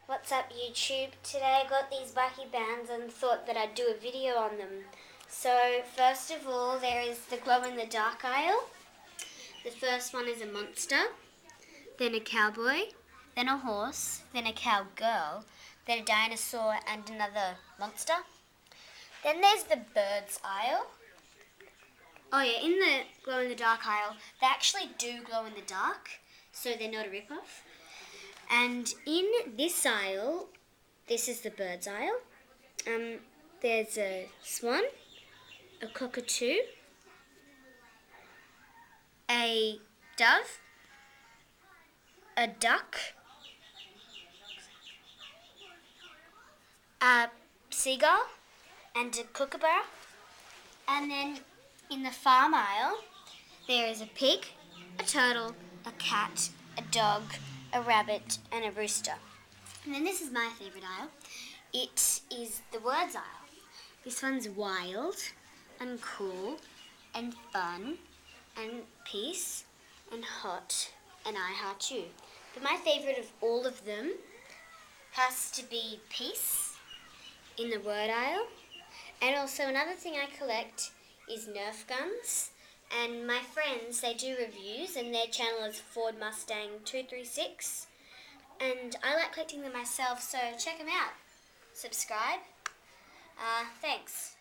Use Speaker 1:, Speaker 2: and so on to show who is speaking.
Speaker 1: What's up YouTube? Today I got these wacky bands and thought that I'd do a video on them. So first of all there is the glow in the dark aisle. The first one is a monster, then a cowboy, then a horse, then a cowgirl, then a dinosaur and another monster. Then there's the birds aisle. Oh yeah, in the glow in the dark aisle, they actually do glow in the dark, so they're not a rip-off. And in this aisle, this is the birds aisle. There's a swan, a cockatoo, a dove, a duck, a seagull, and a kookaburra. And then in the farm aisle, there is a pig, a turtle, a cat, a dog, a rabbit, and a rooster. And then this is my favourite aisle. It is the words aisle. This one's wild and cool and fun and peace and hot and I heart you. But my favourite of all of them has to be peace in the word aisle. And also another thing I collect is Nerf guns. And my friends, they do reviews and their channel is Ford Mustang 236. And I like collecting them myself, so check them out. Subscribe. Thanks.